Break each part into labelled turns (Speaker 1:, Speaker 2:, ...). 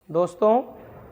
Speaker 1: दोस्तों,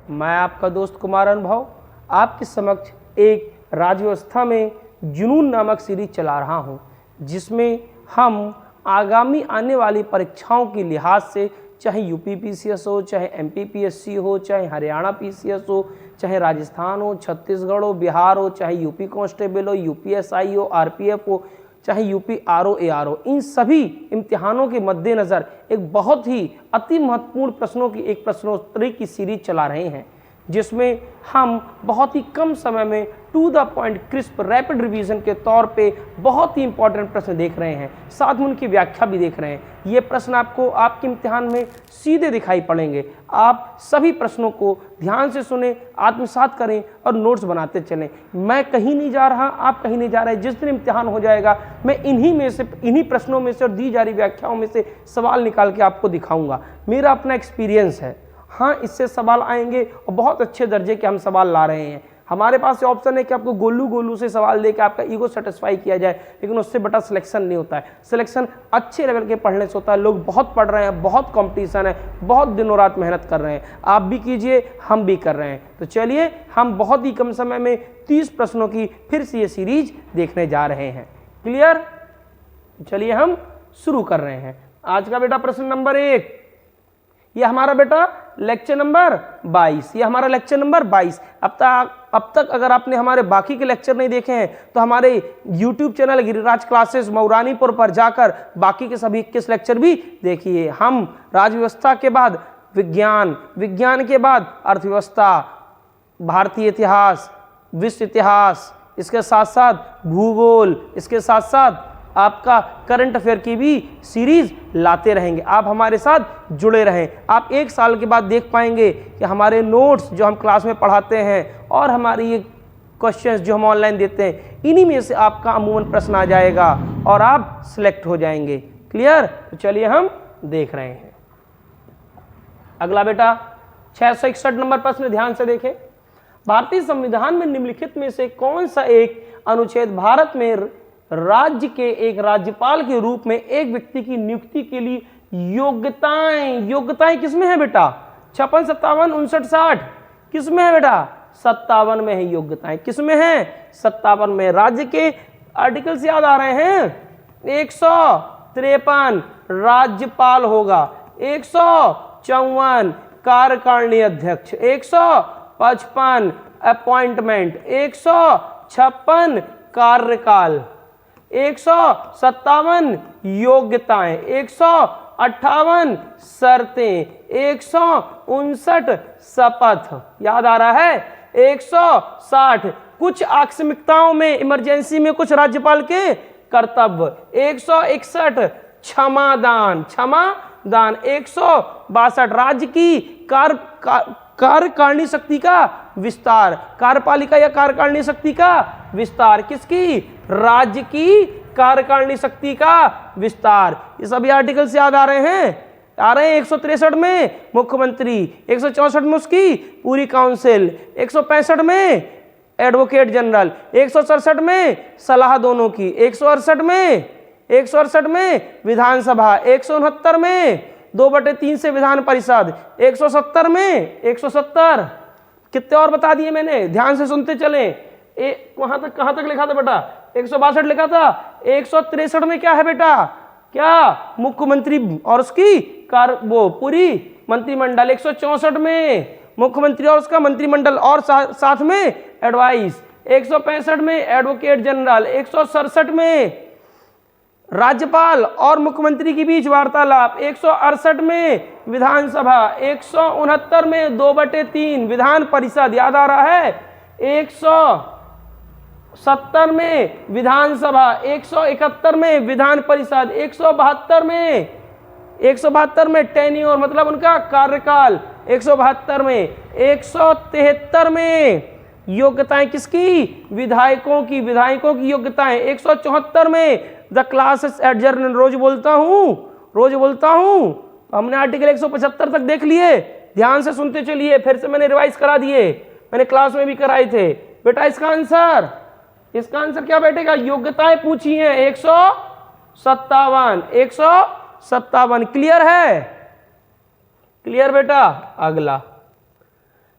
Speaker 1: मैं आपका दोस्त कुमार अनुभव आपके समक्ष एक राज्य व्यवस्था में जुनून नामक सीरीज चला रहा हूं, जिसमें हम आगामी आने वाली परीक्षाओं के लिहाज से, चाहे यूपी पीसीएस हो, चाहे एमपी पीएससी हो, चाहे हरियाणा पीसीएस हो, चाहे राजस्थान हो, छत्तीसगढ़ हो, बिहार हो, चाहे यूपी कांस्टेबल हो, यूपीएसआई हो, आरपीएफ हो, चाहे यूपी आरओ एआरओ, इन सभी इम्तिहानों के मद्देनज़र एक बहुत ही अति महत्वपूर्ण प्रश्नों की एक प्रश्नोत्तरी की सीरीज चला रहे हैं, जिसमें हम बहुत ही कम समय में to the point crisp rapid revision के तौर पे बहुत ही इंपॉर्टेंट प्रश्न देख रहे हैं, साथ में उनकी व्याख्या भी देख रहे हैं। ये प्रश्न आपको आपके इम्तिहान में सीधे दिखाई पड़ेंगे। आप सभी प्रश्नों को ध्यान से सुने, आत्मसात करें और नोट्स बनाते चलें। मैं कहीं नहीं जा रहा, आप कहीं नहीं जा रहे। जिस दिन इम्तिहान हो जाएगा, मैं इन्हीं प्रश्नों में से और दी जा रही व्याख्याओं में से सवाल निकाल के आपको दिखाऊंगा। मेरा अपना एक्सपीरियंस है। हाँ, इससे सवाल आएंगे और बहुत अच्छे दर्जे के हम सवाल ला रहे हैं। हमारे पास ये ऑप्शन है कि आपको गोलू से सवाल दे के आपका ईगो सेटिस्फाई किया जाए, लेकिन उससे बड़ा सिलेक्शन नहीं होता है। सिलेक्शन अच्छे लेवल के पढ़ने से होता है। लोग बहुत पढ़ रहे हैं, बहुत कंपटीशन है, बहुत दिनों रात मेहनत कर रहे हैं। आप भी कीजिए, हम भी कर रहे हैं। तो चलिए, हम बहुत ही कम समय में 30 प्रश्नों की फिर से ये सीरीज देखने जा रहे हैं। क्लियर? चलिए, हम शुरू कर रहे हैं। आज का बेटा प्रश्न नंबर 1, ये हमारा बेटा लेक्चर नंबर 22, ये हमारा लेक्चर नंबर 22। अब तक अगर आपने हमारे बाकी के लेक्चर नहीं देखे हैं तो हमारे YouTube channel Giriraj classes Mauranipur पर जाकर बाकी के सभी 21 लेक्चर भी देखिए। हम राज्य व्यवस्था के बाद विज्ञान, विज्ञान के बाद अर्थव्यवस्था, भारतीय इतिहास, विश्व इतिहास, इसके साथ साथ भूगोल, इसके साथ साथ आपका करंट अफेयर की भी सीरीज लाते रहेंगे। आप हमारे साथ जुड़े रहें। आप 1 साल के बाद देख पाएंगे कि हमारे नोट्स जो हम क्लास में पढ़ाते हैं और हमारी ये क्वेश्चंस जो हम ऑनलाइन देते हैं, इन्हीं में से आपका अमूमन प्रश्न आ जाएगा और आप सिलेक्ट हो जाएंगे। क्लियर? तो चलिए, हम देख रहे हैं अगला बेटा 661 नंबर प्रश्न। ध्यान से देखें। भारतीय संविधान में निम्नलिखित में से कौन सा एक अनुच्छेद भारत में राज्य के एक राज्यपाल के रूप में एक व्यक्ति की नियुक्ति के लिए योग्यताएं किसमें है बेटा? 56, 57, 59, 60 किसमें है बेटा? 57 में है योग्यताएं। किसमें है? 57 में। राज्य के आर्टिकल्स याद आ रहे हैं? 153 राज्यपाल होगा, 154 कार्यकारिणी अध्यक्ष, 155 अपॉइंटमेंट, 156 कार्यकाल, 157 योग्यताएं, 158 शर्तें, 159 शपथ। याद आ रहा है? 160 कुछ आकस्मिकताओं में, इमरजेंसी में कुछ राज्यपाल के कर्तव्य, 161 क्षमादान, 162 राज्य की कार्यकारिणी शक्ति का विस्तार, कार्यपालिका या कार्यकारिणी शक्ति का विस्तार। किसकी? राज्य की कार्यकारिणी शक्ति का विस्तार। ये सभी आर्टिकल्स याद आ रहे हैं? 163 में मुख्यमंत्री, 164 में उसकी पूरी काउंसिल, 165 में एडवोकेट जनरल, 167 में सलाह दोनों की, 168 में विधानसभा, 169 में 2/3 से विधान परिषद, 170 में 170 कितने और बता दिए मैंने, ध्यान से सुनते चलें। कहां तक लिखा था बेटा? 162 लिखा था। 163 में क्या है बेटा? क्या? मुख्यमंत्री और उसकी पूरी मंत्रिमंडल। 164 में मुख्यमंत्री और उसका मंत्रिमंडल और साथ में एडवाइस। 165 में एडवोकेट जनरल। 167 में राज्यपाल और मुख्यमंत्री के बीच वार्तालाप। 168 में विधानसभा। 169 में 2/3 विधान परिषद। याद आ रहा है? 170 में विधानसभा, 171 में विधान परिषद, 172 में टेन्योर मतलब उनका कार्यकाल, 172 में, 173 में योग्यताएं किसकी? विधायकों की योग्यताएं। 174 में द क्लासेस एडजर्न, रोज बोलता हूं। हमने आर्टिकल 175 तक देख लिए। ध्यान से सुनते चलिए, फिर से मैंने रिवाइज करा दिए, मैंने क्लास में भी कराए थे बेटा। इसका आंसर क्या बैठेगा? योग्यताएं पूछी हैं 157। क्लियर है? क्लियर बेटा? अगला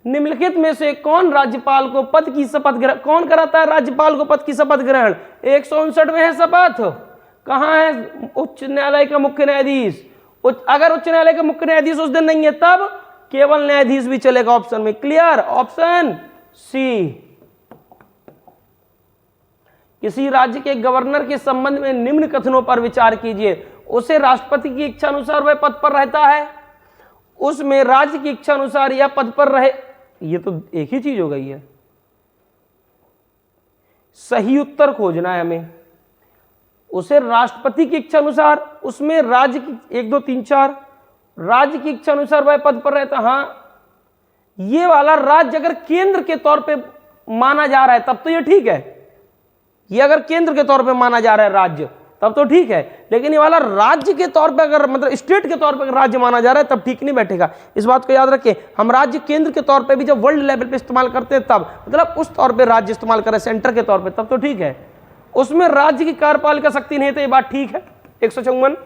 Speaker 1: निम्नलिखित में से कौन राज्यपाल को पद की शपथ ग्रहण, कौन कराता है राज्यपाल को पद की शपथ ग्रहण? 159 में है शपथ। कहाँ है उच्च न्यायालय का मुख्य न्यायाधीश? अगर उच्च न्यायालय का मुख्य न्यायाधीश उस दिन नहीं है तब केवल न्यायाधीश भी चलेगा ऑप्शन में। क्लियर? Option C. किसी राज्य के गवर्नर के संबंध में निम्न कथनों पर विचार कीजिए। उसे राष्ट्रपति की इच्छा अनुसार वह पद पर रहता है, उसमें राज्य की इच्छा अनुसार यह पद पर रहे। ये तो एक ही चीज हो गई है। सही उत्तर खोजना है हमें। उसे राष्ट्रपति की इच्छा अनुसार, उसमें राज्य की 1 2 3 4 राज्य की इच्छा अनुसार वह पद पर रहता। हाँ, ये वाला राज्य अगर केंद्र के तौर पे माना जा रहा है तब तो ये ठीक है। ये अगर केंद्र के तौर पे माना जा रहा है राज्य तब तो ठीक है, लेकिन ये वाला राज्य के तौर पे अगर मतलब स्टेट के तौर पे राज्य माना जा रहा है तब ठीक नहीं बैठेगा। इस बात को याद रखें। हम राज्य केंद्र के तौर पे भी जब वर्ल्ड लेवल पे इस्तेमाल करते हैं तब, मतलब उस तौर पे राज्य इस्तेमाल करें सेंटर के तौर पे तब तो ठीक है। उसमें राज्य की कार्यपालिका शक्ति नहीं है तो ये बात ठीक है। 154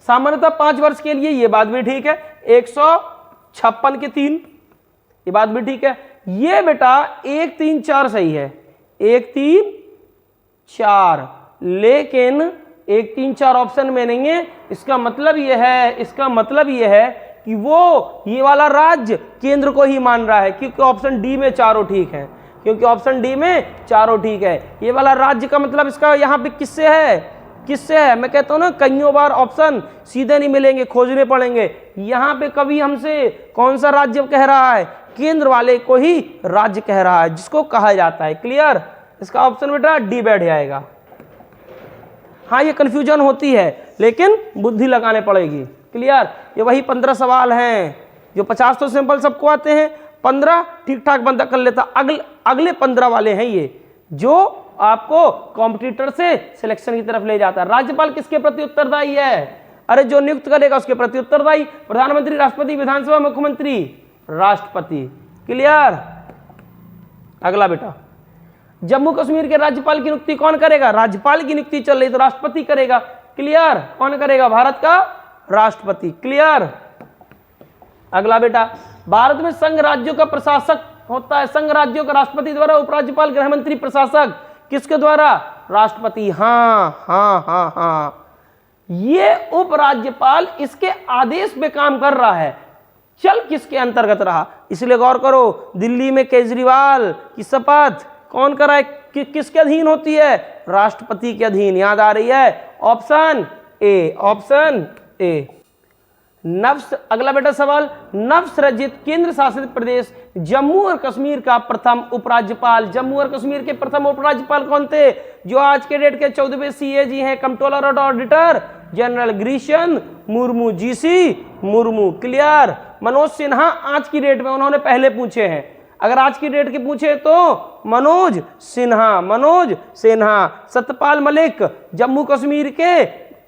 Speaker 1: सामान्यतः 5 वर्ष के लिए, ये बात भी ठीक है। 156 के 3, ये बात भी ठीक है। ये बेटा 1 3 4 सही है, 1 3 4, लेकिन 1 3 4 ऑप्शन में नहीं है। इसका मतलब यह है कि वो ये वाला राज्य केंद्र को ही मान रहा है, क्योंकि ऑप्शन डी में चारों ठीक है, ये वाला राज्य का मतलब इसका यहाँ पे किससे है? मैं कहता हूँ ना, कईयों बार ऑप्शन सीधे नहीं मिलेंगे, खोजने पड़ेंगे। यहाँ पे कभी हमसे कौन सा राज्य कह रहा है? केंद्र वाले को ही राज्य कह रहा है, जिसको कहा जाता है। क्लियर? इसका ऑप्शन बेटा डी बैठ जाएगा। हाँ, ये कंफ्यूजन होती है लेकिन बुद्धि लगाने पड़ेगी। क्लियर? ये वही 15 सवाल हैं जो 50 तो सिंपल सबको आते हैं, 15 ठीक ठाक बंदा कर लेता। अगले 15 वाले हैं ये जो आपको कॉम्पिटिटर से सिलेक्शन की तरफ ले जाता है। राज्यपाल किसके प्रति उत्तरदायी है? अरे जो नियुक्त करेगा उसके प्रति उत्तरदायी। प्रधानमंत्री, राष्ट्रपति, विधानसभा, मुख्यमंत्री, राष्ट्रपति। क्लियर? अगला बेटा, जम्मू कश्मीर के राज्यपाल की नियुक्ति कौन करेगा? राज्यपाल की नियुक्ति चल रही तो राष्ट्रपति करेगा। क्लियर? कौन करेगा? भारत का राष्ट्रपति। क्लियर? अगला बेटा, भारत में संघ राज्यों का प्रशासक होता है। संघ राज्यों का राष्ट्रपति द्वारा, उपराज्यपाल, गृहमंत्री, प्रशासक किसके द्वारा? राष्ट्रपति। हाँ, ये उपराज्यपाल इसके आदेश पे काम कर रहा है, चल किसके अंतर्गत रहा? इसलिए गौर करो, दिल्ली में केजरीवाल की शपथ कौन कराए? किसके अधीन होती है? राष्ट्रपति के अधीन। याद आ रही है? Option A. अगला बेटा सवाल, नवसृजित केंद्र शासित प्रदेश जम्मू और कश्मीर का प्रथम उपराज्यपाल। जम्मू और कश्मीर के प्रथम उपराज्यपाल कौन थे? जो आज के डेट के 14वें सीएजी हैं, कंट्रोलर और auditor general Girish Murmu, GC Murmu. Clear? Manoj Sinha आज की डेट में, उन्होंने पहले पूछे हैं। अगर आज की डेट के पूछे तो मनोज सिन्हा। सत्यपाल मलिक जम्मू कश्मीर के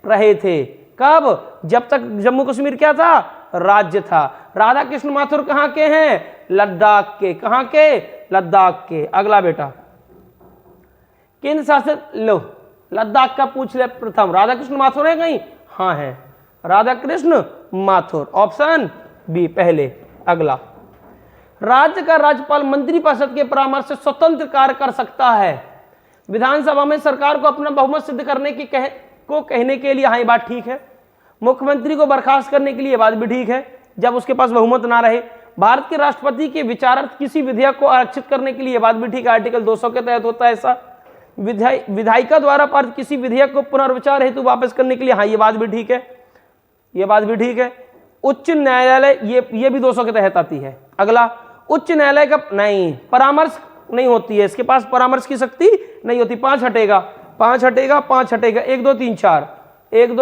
Speaker 1: रहे थे। कब? जब तक जम्मू कश्मीर क्या था? राज्य था। राधा कृष्ण माथुर कहाँ के हैं? लद्दाख के। कहाँ के? लद्दाख के। अगला बेटा, केंद्र शासित, लो लद्दाख का पूछ ले प्रथम। राधा कृष्ण माथुर है कहीं? हाँ है, राधा कृष्ण माथुर। ऑप्शन बी पहले। अगला, राज्य का राज्यपाल मंत्रिपरिषद के परामर्श से स्वतंत्र कार्य कर सकता है। विधानसभा में सरकार को अपना बहुमत सिद्ध करने की कहने के लिए, हाँ ये बात ठीक है। मुख्यमंत्री को बर्खास्त करने के लिए, बात भी ठीक है, जब उसके पास बहुमत ना रहे। भारत के राष्ट्रपति के विचारार्थ किसी विधेयक को आरक्षित करने के लिए, बात भी ठीक है, आर्टिकल 200 के तहत होता है ऐसा। विधायिका द्वारा पारित किसी विधेयक को पुनर्विचार हेतु वापस करने के लिए, हाँ ये बात भी ठीक है, उच्च न्यायालय, ये भी 200 के तहत आती है। अगला, उच्च न्यायालय का नहीं, परामर्श नहीं होती है, इसके पास परामर्श की शक्ति नहीं होती। 5 हटेगा, 1 2 3 4, 1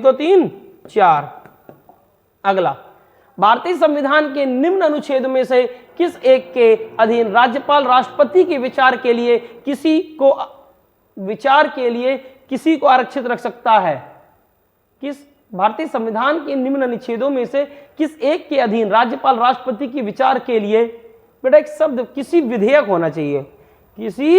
Speaker 1: 2 3 4। अगला, भारतीय संविधान के निम्न अनुच्छेद में से किस एक के अधीन राज्यपाल राष्ट्रपति के विचार के लिए किसी को आरक्षित रख सकता है? किस भारतीय संविधान के निम्न अनुच्छेदों में से किस एक के अधीन राज्यपाल राष्ट्रपति के विचार के लिए, बेटा एक शब्द, किसी विधेयक होना चाहिए, किसी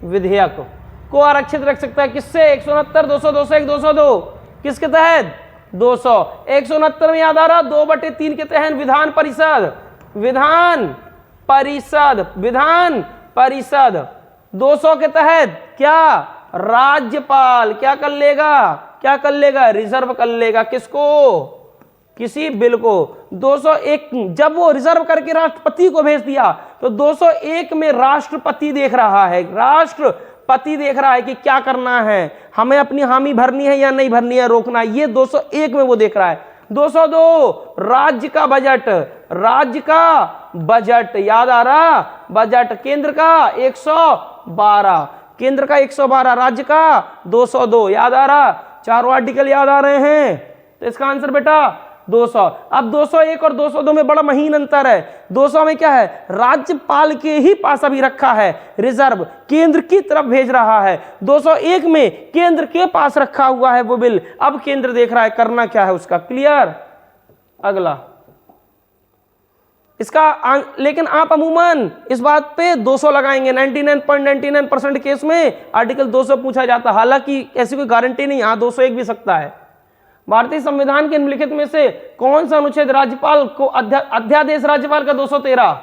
Speaker 1: विधेयक को आरक्षित रख सकता है। किससे? 169, 200, 201, 202 किसके तहत? 200। 169 में याद आ रहा 2/3 के तहत विधान परिषद, विधान परिषद, विधान परिषद। 200 के तहत क्या, राज्यपाल क्या कर लेगा, क्या कर लेगा, रिजर्व कर लेगा। किसको, किसी बिल को। 201 जब वो रिजर्व करके राष्ट्रपति को भेज दिया तो 201 में राष्ट्रपति देख रहा है, राष्ट्रपति देख रहा है कि क्या करना है, हमें अपनी हामी भरनी है या नहीं भरनी है, रोकना है, ये 201 में वो देख रहा है। 202 राज्य का बजट, राज्य का बजट याद आ रहा, बजट केंद्र का 112, केंद्र का 112, राज्य का 202 याद आ रहा, चारों आर्टिकल याद आ रहे हैं। तो इसका आंसर बेटा 200। अब 201 और 202 में बड़ा महीन अंतर है। 200 में क्या है, राज्यपाल के ही पास अभी रखा है रिजर्व, केंद्र की तरफ भेज रहा है। 201 में केंद्र के पास रखा हुआ है वो बिल, अब केंद्र देख रहा है करना क्या है उसका। क्लियर। अगला इसका लेकिन आप अमूमन इस बात पे 200 लगाएंगे। 99.99% केस में आर्टिकल 200 पूछा जाता है, हालांकि ऐसी कोई गारंटी नहीं, हाँ 201 भी सकता है। भारतीय संविधान के निम्नलिखित में से कौन सा अनुच्छेद राज्यपाल को अध्यादेश राज्यपाल का 213,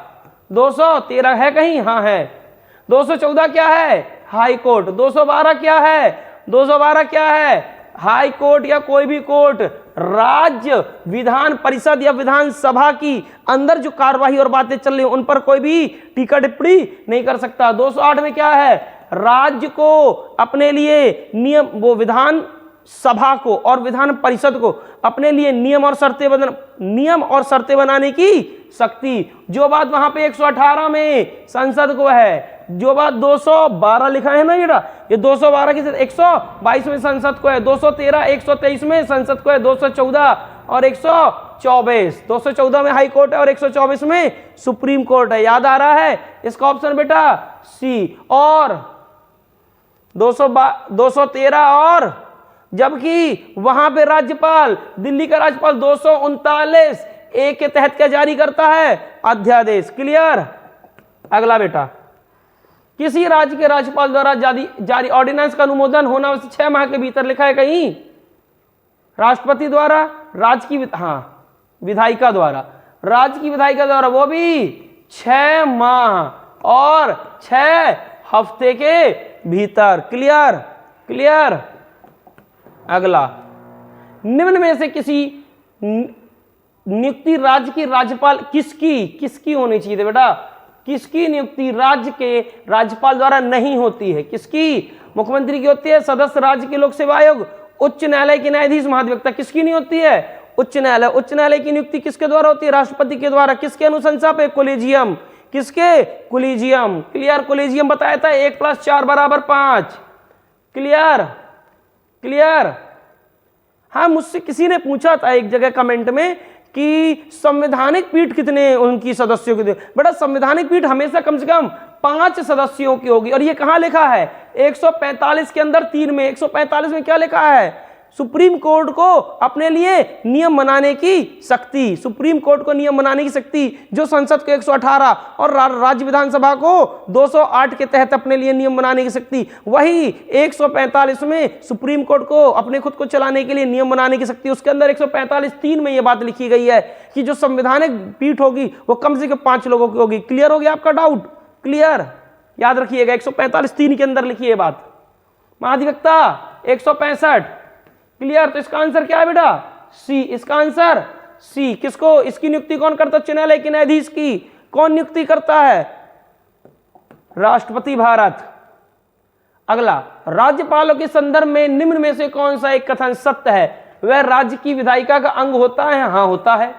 Speaker 1: 213 है कहीं, हाँ है। 214 क्या है, हाई कोर्ट। 212 क्या है, 212 क्या है, हाई कोर्ट या कोई भी कोर्ट राज्य विधान परिषद या विधानसभा की अंदर जो कार्यवाही और बातें चल रही उन पर कोई भी टीका टिप्पणी नहीं कर सकता। 208 में क्या है, राज्य को अपने लिए नियम, वो विधान सभा को और विधान परिषद को अपने लिए नियम और शर्तें बनाने की शक्ति। जो बात वहां पे 118 में संसद को है, जो बात 212 लिखा है ना ये 212 की 122 में संसद को है, 213 123 में संसद को है, 214 और 124। 214 में हाई कोर्ट है और 124 में सुप्रीम कोर्ट है। याद आ रहा है इसका ऑप्शन बेटा सी। और 213 और जबकि वहां पे राज्यपाल, दिल्ली का राज्यपाल 239 ए के तहत क्या जारी करता है, अध्यादेश। क्लियर। अगला बेटा, किसी राज्य के राज्यपाल द्वारा जारी ऑर्डिनेंस का अनुमोदन होना 6 माह के भीतर लिखा है कहीं, राष्ट्रपति द्वारा, राज्य की विधायिका द्वारा, राज्य की विधायिका द्वारा, वो भी 6 माह और 6 हफ्ते के भीतर। Clear, clear. अगला, निम्न में से किसी नियुक्ति राज्य की राज्यपाल किसकी होनी चाहिए बेटा, किसकी नियुक्ति राज्य के राज्यपाल द्वारा नहीं होती है, किसकी, मुख्यमंत्री की होती है, सदस्य राज्य के लोक सेवा आयोग, उच्च न्यायालय के न्यायाधीश महाधिवक्ता, किसकी नहीं होती है, उच्च न्यायालय। उच्च न्यायालय की नियुक्ति किसके द्वारा होती है, राष्ट्रपति के द्वारा। किसके अनुशंसा पे, कोलेजियम। किसके, कोलेजियम। क्लियर। कोलेजियम बताया था 1+4 = 5। Clear, clear. हाँ, मुझसे किसी ने पूछा था एक जगह कमेंट में कि संवैधानिक पीठ कितने उनकी सदस्यों की, बेटा संवैधानिक पीठ हमेशा कम से कम 5 सदस्यों की होगी। और ये कहां लिखा है, 145 के अंदर 3 में। 145 में क्या लिखा है, सुप्रीम कोर्ट को अपने लिए नियम बनाने की शक्ति, सुप्रीम कोर्ट को नियम बनाने की शक्ति, जो संसद को 118 और राज्य विधानसभा को 208 के तहत अपने लिए नियम बनाने की शक्ति, वही 145 में सुप्रीम कोर्ट को अपने खुद को चलाने के लिए नियम बनाने की शक्ति। उसके अंदर 145(3) में यह बात लिखी गई है कि जो संवैधानिक पीठ होगी वो कम से कम 5 लोगों की होगी। क्लियर हो गया आपका डाउट? क्लियर, याद रखिएगा 145(3) के अंदर लिखी है बात। महाधिवक्ता 165। क्लियर। तो इसका आंसर क्या है बेटा, सी। इसका आंसर सी। किसको, इसकी नियुक्ति कौन करता है, उच्च न्यायालय के न्यायाधीश की कौन नियुक्ति करता है, राष्ट्रपति भारत। अगला, राज्यपालों के संदर्भ में निम्न में से कौन सा एक कथन सत्य है, वह राज्य की विधायिका का अंग होता है, हाँ होता है।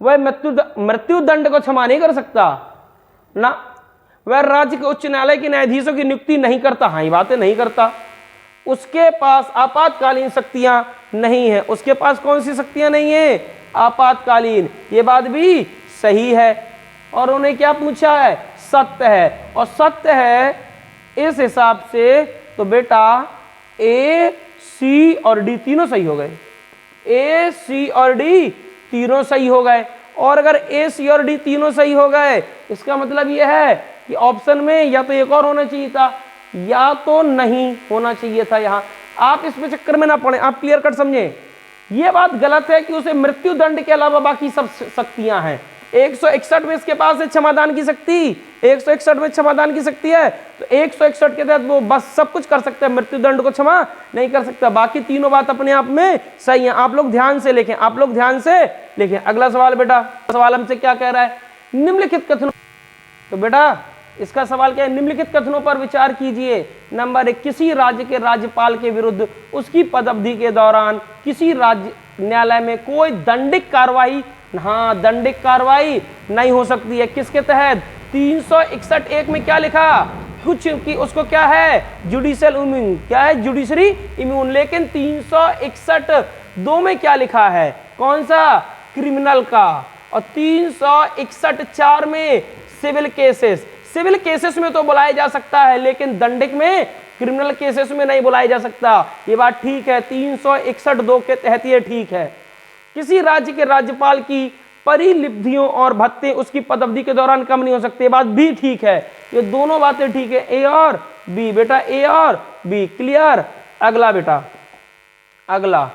Speaker 1: वह मृत्यु दंड को क्षमा नहीं कर सकता ना। वह राज्य के उच्च न्यायालय के न्यायाधीशों की नियुक्ति नहीं करता, हाँ ये बातें नहीं करता। उसके पास आपातकालीन शक्तियां नहीं है। उसके पास कौन सी शक्तियां नहीं है, आपातकालीन। ये बात भी सही है। और उन्हें क्या पूछा है, सत्य है। और सत्य है इस हिसाब से तो बेटा ए, सी और डी तीनों सही हो गए। ए, सी और डी तीनों सही हो गए। और अगर ए, सी और डी तीनों सही हो गए, इसका मतलब यह है कि ऑप्शन में या तो एक और होना चाहिए था या तो नहीं होना चाहिए था। यहां आप इसमें चक्कर में ना पड़े, आप क्लियर कट समझें। ये बात गलत है कि उसे मृत्यु दंड के अलावा बाकी सब शक्तियां हैं। 161 में इसके पास है क्षमादान की शक्ति, 161 में क्षमादान की शक्ति है, तो 161 के तहत वो बस सब कुछ कर सकता है, मृत्यु दंड को क्षमा नहीं कर सकता। बाकी तीनों बात अपने आप में सही है। आप लोग ध्यान से लिखें, आप लोग ध्यान से लिखें। अगला सवाल बेटा, सवाल हमसे क्या कह रहा है, निम्नलिखित कथनों, तो बेटा इसका सवाल क्या है, निम्नलिखित कथनों पर विचार कीजिए। नंबर 1, किसी राज्य के राज्यपाल के विरुद्ध उसकी पद अवधि के दौरान किसी राज्य न्यायालय में कोई दंडिक कार्रवाई, हाँ दंडिक कार्रवाई नहीं हो सकती है। किसके तहत, 361(1) में क्या लिखा, कुछ कि उसको क्या है, जुडिशियल इम्यून, क्या है, जुडिशरी इम्यून। लेकिन 361(2) में क्या लिखा है, कौन सा, क्रिमिनल का। और 361(4) में सिविल केसेस, सिविल केसेस में तो बुलाया जा सकता है, लेकिन दंडिक में, क्रिमिनल केसेस में नहीं बुलाया जा सकता। ये बात ठीक है, 361(2) के तहत ये ठीक है। किसी राज्य के राज्यपाल की परिलिप्तियों और भत्ते उसकी पदअवधि के दौरान कम नहीं हो सकते, ये बात भी ठीक है। ये दोनों बातें ठीक है, ए और बी बेटा, ए और बी, क्लियर। अगला बेटा, अगला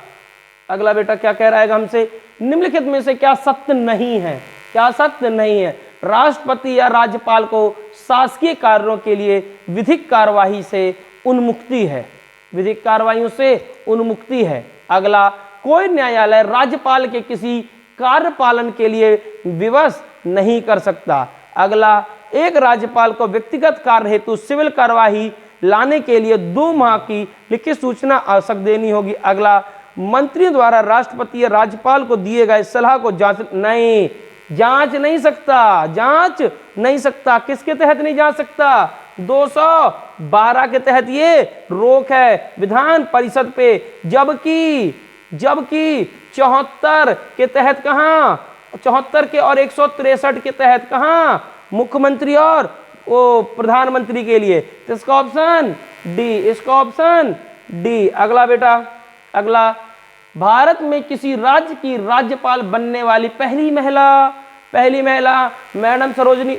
Speaker 1: बेटा क्या कह रहा है हमसे, निम्नलिखित में से क्या सत्य नहीं है, क्या सत्य नहीं है। राष्ट्रपति या राज्यपाल को शासकीय कार्यों के लिए विधिक कार्यवाही से उन्मुक्ति है, विधिक कार्रवाइयों से उन्मुक्ति है। अगला, कोई न्यायालय राज्यपाल के किसी कार्य पालन के लिए विवश नहीं कर सकता। अगला, एक राज्यपाल को व्यक्तिगत कार्य हेतु सिविल कार्यवाही लाने के लिए 2 माह की लिखित सूचना आवश्यक देनी होगी। अगला, मंत्रियों द्वारा राष्ट्रपति या राज्यपाल को दिए गए सलाह को जांच नहीं सकता। किसके तहत नहीं जांच सकता, 212 के तहत ये रोक है विधान परिषद पे, जबकि 74 के तहत कहां, 74 के और 163 के तहत कहां, मुख्यमंत्री और वो प्रधानमंत्री के लिए। तो इसका ऑप्शन डी, इसका ऑप्शन डी। अगला बेटा, अगला, भारत में किसी राज्य की राज्यपाल बनने वाली पहली महिला मैडम सरोजिनी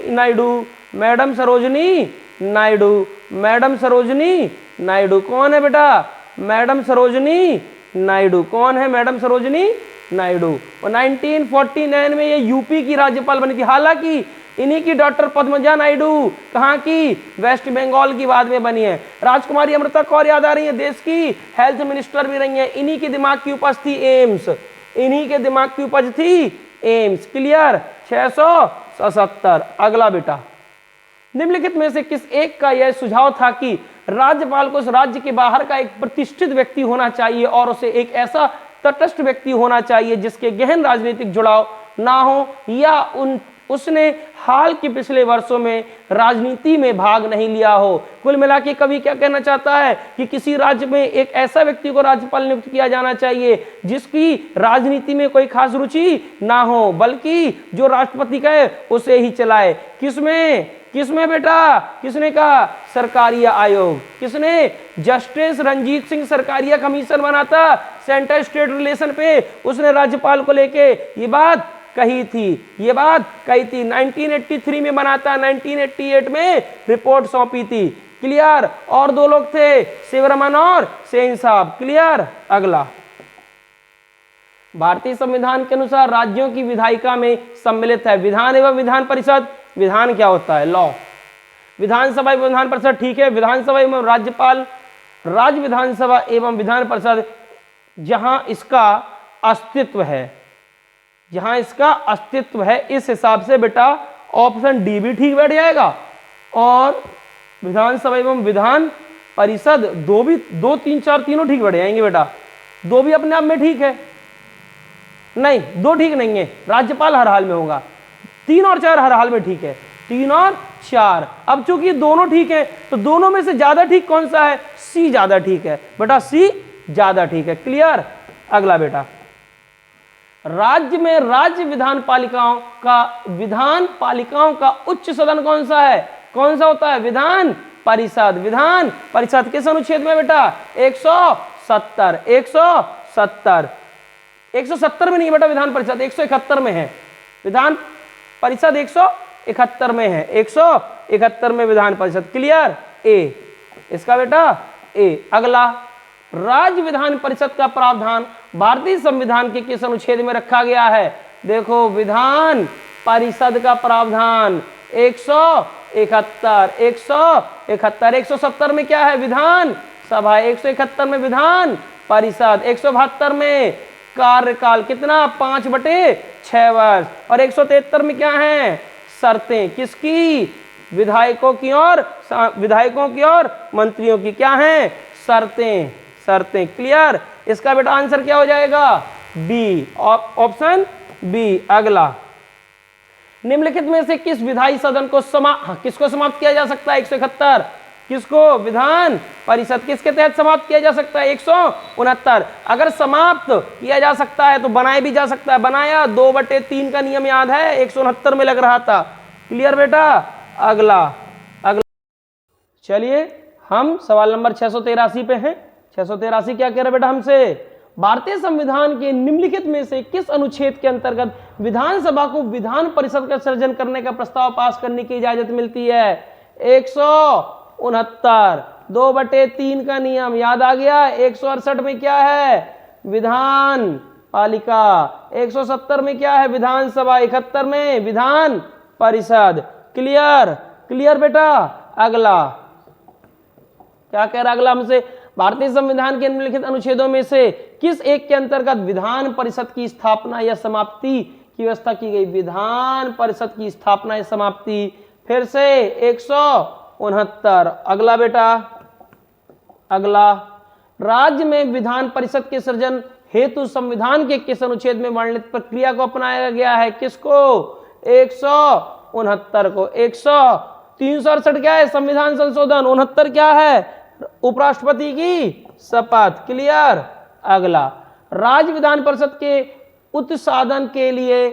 Speaker 1: नायडू। कौन है बेटा, मैडम सरोजिनी नायडू। कौन है मैडम सरोजिनी नायडू। और 1949 में ये यूपी की राज्यपाल बनी थी। हालांकि इन्हीं की डॉक्टर पद्मजा नायडू कहाँ की, वेस्ट बंगाल की, बाद में बनी है। राजकुमारी अमृता कौर याद आ रही है, देश की हेल्थ मिनिस्टर भी रही है। इन्हीं की दिमाग की उपज थी एम्स, इन्हीं के दिमाग की उपज थी एम्स। क्लियर, 677। अगला बेटा, निम्नलिखित में से किस एक का यह सुझाव था कि राज्यपाल को उस राज्य के बाहर का एक प्रतिष्ठित व्यक्ति होना चाहिए और उसे एक ऐसा तटस्थ व्यक्ति होना चाहिए जिसके गहन राजनीतिक जुड़ाव ना हो, या उसने हाल के पिछले वर्षों में राजनीति में भाग नहीं लिया हो। कुल मिला के कवि क्या कहना चाहता है कि किसी राज्य में एक ऐसा व्यक्ति को राज्यपाल नियुक्त किया जाना चाहिए जिसकी राजनीति में कोई खास रुचि ना हो, बल्कि जो राष्ट्रपति कहे उसे ही चलाए। किसमें बेटा, किसने कहा, सरकारिया आयोग। किसने, जस्टिस रंजीत सिंह सरकारिया कमीशन बना था सेंटर स्टेट रिलेशन पे, उसने राज्यपाल को लेके ये बात कही थी, 1983 में बना था, 1988 में रिपोर्ट सौंपी थी। क्लियर। और 2 लोग थे, शिवरमन और सेन साहब। क्लियर। अगला, भारतीय संविधान के अनुसार राज्यों की विधायिका में सम्मिलित है विधान एवं विधान परिषद। विधान क्या होता है, लॉ। विधानसभा एवं विधान परिषद, ठीक है। विधानसभा एवं राज्यपाल, राज्य विधानसभा एवं विधान परिषद, जहां इसका अस्तित्व है, इस हिसाब से बेटा ऑप्शन डी भी ठीक बैठ जाएगा। और विधानसभा एवं विधान परिषद 2, 3, 4 तीनों ठीक बैठ जाएंगे बेटा। 2 भी अपने आप में ठीक है, नहीं 2 ठीक नहीं है, राज्यपाल हर हाल में होगा। 3 और 4 हर हाल में ठीक है, 3 और 4। अब चूंकि दोनों ठीक है तो दोनों में से ज्यादा ठीक कौन सा है, सी ज्यादा ठीक है बेटा, सी ज्यादा ठीक है। क्लियर। अगला बेटा, राज्य में राज्य विधान पालिकाओं का उच्च सदन कौन सा है, कौन सा होता है, विधान परिषद। विधान परिषद किस अनुच्छेद में बेटा, 170। 170 में नहीं बेटा विधान परिषद, 171 में है। विधान परिषद 171 में है, 171 में विधान परिषद। क्लियर। ए इसका बेटा ए। अगला, राज्य विधान परिषद का प्रावधान भारतीय संविधान के किस अनुच्छेद में रखा गया है? देखो, विधान परिषद का प्रावधान 171, 171, 170 में क्या है? विधान सभा, 171 में विधान परिषद, 172 में कार्यकाल कितना? 5/6 वर्ष, और 173 में क्या है? शर्तें किसकी? विधायकों की और मंत्रियों की क्या है? शर्तें। क्लियर? इसका बेटा आंसर क्या हो जाएगा? B, option B. अगला, निम्नलिखित में से किस विधायी सदन को किसको समाप्त किया जा सकता है? 171 किसको? विधान परिषद। किसके तहत समाप्त किया जा सकता है? 169। अगर समाप्त किया जा सकता है तो बनाया भी जा सकता है। बनाया 2/3 का नियम याद है, 169 में लग रहा था। क्लियर बेटा? अगला चलिए हम सवाल नंबर 683 पे हैं। 683 क्या कह रहा है बेटा हमसे? भारतीय संविधान के निम्नलिखित में से किस अनुच्छेद के अंतर्गत विधानसभा को विधान परिषद का सृजन करने का प्रस्ताव पास करने की इजाजत मिलती है? 169, 2/3 का नियम याद आ गया। 168 में क्या है? विधान पालिका। 170 में क्या है? विधानसभा। 71 में विधान परिषद। क्लियर बेटा? अगला क्या कह रहा है? अगला हमसे, भारतीय संविधान के निम्नलिखित अनुच्छेदों में से किस एक के अंतर्गत विधान परिषद की स्थापना या समाप्ति की व्यवस्था की गई? विधान परिषद की स्थापना या समाप्ति। फिर से 169। अगला बेटा, अगला, राज्य में विधान परिषद के सृजन हेतु संविधान के किस अनुच्छेद में वर्णित प्रक्रिया को अपनाया गया है? किसको? 169 को। 368 क्या है? संविधान संशोधन। 69 क्या है? उपराष्ट्रपति की शपथ। क्लियर? अगला, राज्य विधान परिषद के उत्साधन के लिए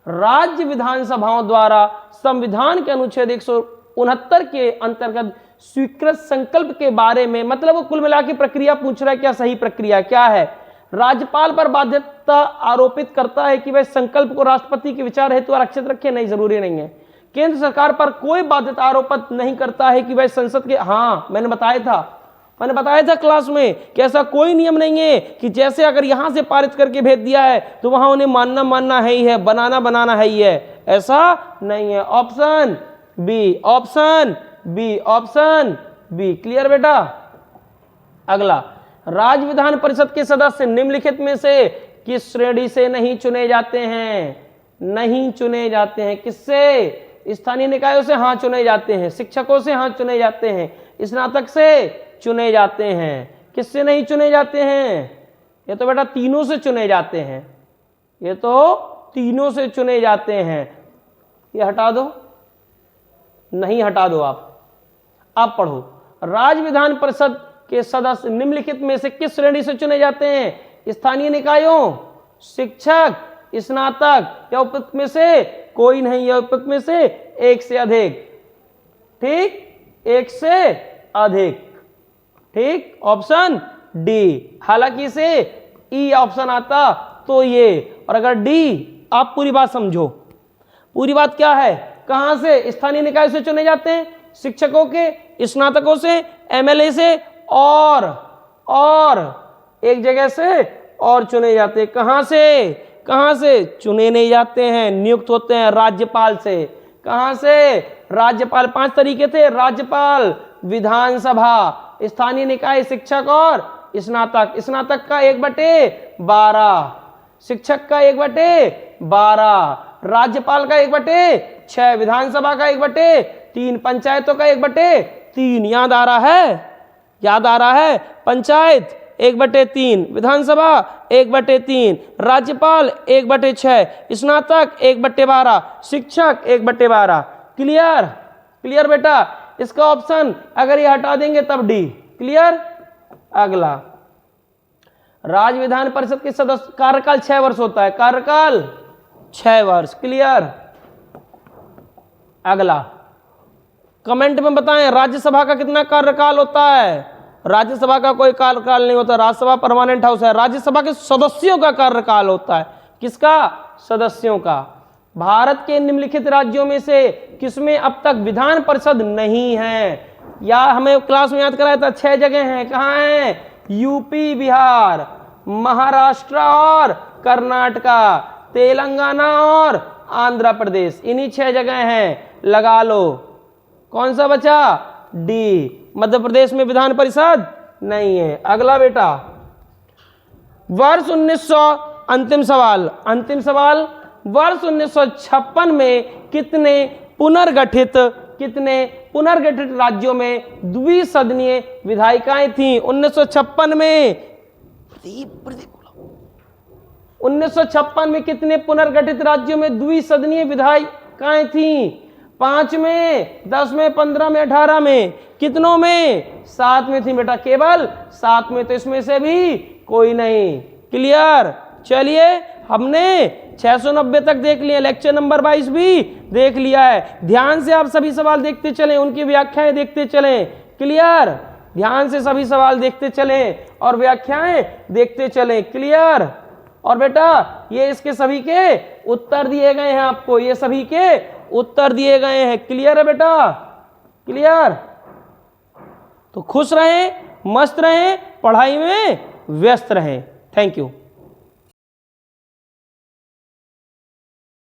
Speaker 1: राज्य विधानसभाओं द्वारा संविधान के अनुच्छेद 169 के अंतर्गत स्वीकृत संकल्प के बारे में, मतलब वो कुल मिला के प्रक्रिया पूछ रहा है, क्या सही प्रक्रिया क्या है? राज्यपाल पर बाध्यता आरोपित करता है कि वह संकल्प को राष्ट्रपति के विचार हेतु आरक्षित रखे? नहीं, जरूरी नहीं है। केंद्र सरकार पर कोई बाध्यता आरोपित नहीं करता है कि वह संसद के, हाँ मैंने बताया था क्लास में कि ऐसा कोई नियम नहीं है कि जैसे अगर यहां से पारित करके भेज दिया है तो वहां उन्हें मानना है ही है, बनाना है ही है, ऐसा नहीं है। Option B. क्लियर बेटा? अगला, राज्य विधान परिषद के सदस्य निम्नलिखित में से किस श्रेणी से नहीं चुने जाते हैं? किससे? स्थानीय निकायों से हाँ चुने जाते हैं, शिक्षकों से हाँ चुने जाते हैं, स्नातक से चुने जाते हैं। किससे नहीं चुने जाते हैं? ये तो बेटा तीनों से चुने जाते हैं। ये हटा दो, नहीं हटा दो आप पढ़ो। राज्य विधान परिषद के सदस्य निम्नलिखित में से किस श्रेणी से चुने जाते हैं? स्थानीय निकायों, शिक्षक, स्नातक, या उपयुक्त में से कोई नहीं, या उपयुक्त में से एक से अधिक। ठीक, एक से अधिक। ठीक, ऑप्शन डी। हालांकि इसे ई ऑप्शन आता तो ये, और अगर डी, आप पूरी बात समझो। पूरी बात क्या है? कहां से? स्थानीय निकाय से चुने जाते हैं, शिक्षकों के, स्नातकों से, एमएलए से, और एक जगह से और चुने जाते हैं। कहां से चुने नहीं जाते हैं? नियुक्त होते हैं राज्यपाल से। कहां से? राज्यपाल। 5 तरीके थे, राज्यपाल, विधानसभा, स्थानीय निकाय, शिक्षक और स्नातक का 1/12, शिक्षक का 1/12, राज्यपाल का 1/6, विधानसभा का 1/3, पंचायतों का 1/3। याद आ रहा है? पंचायत 1/3, विधानसभा 1/3, राज्यपाल 1/6, स्नातक 1/12, शिक्षक 1/12। क्लियर बेटा? इसका ऑप्शन अगर ये हटा देंगे तब डी। क्लियर? अगला, राज्य विधान परिषद के सदस्य कार्यकाल 6 वर्ष होता है। कार्यकाल 6 वर्ष। क्लियर? अगला, कमेंट में बताएं राज्यसभा का कितना कार्यकाल होता है? राज्यसभा का कोई कार्यकाल नहीं होता, राज्यसभा परमानेंट हाउस है। राज्यसभा के सदस्यों का कार्यकाल होता है। किसका? सदस्यों का। भारत के निम्नलिखित राज्यों में से किसमें अब तक विधान परिषद नहीं है? या हमें क्लास में याद कराया था 6 जगह हैं। कहाँ हैं? यूपी बिहार, महाराष्ट्र और कर्नाटका, तेलंगाना और आंध्र प्रदेश, इन्हीं 6 जगह हैं, लगा लो। कौन सा बचा? डी, मध्य प्रदेश में विधान परिषद नहीं है। अगला बेटा, वर्ष 1900, अंतिम सवाल, वर्ष 1956 में कितने पुनर्गठित राज्यों में द्विसदनीय विधायिकाएं थीं? 1956 में 1956 में कितने पुनर्गठित राज्यों में द्विसदनीय विधायिकाएं थीं? 5 में, 10 में, 15 में, 18 में, कितनों में? 7 में थी बेटा, केवल 7 में। तो इसमें से भी कोई नहीं। क्लियर? चलिए, हमने 690 तक देख लिया, लेक्चर नंबर 22 भी देख लिया है। ध्यान से आप सभी सवाल देखते चलें, उनकी व्याख्याएं देखते चलें। क्लियर? ध्यान से सभी सवाल देखते चलें और व्याख्याएं देखते चलें। क्लियर? और बेटा ये इसके सभी के उत्तर दिए गए हैं आपको, ये सभी के उत्तर दिए गए हैं। क्लियर है बेटा? क्लियर? तो खुश रहें, मस्त रहें, पढ़ाई में व्यस्त रहें। Thank you.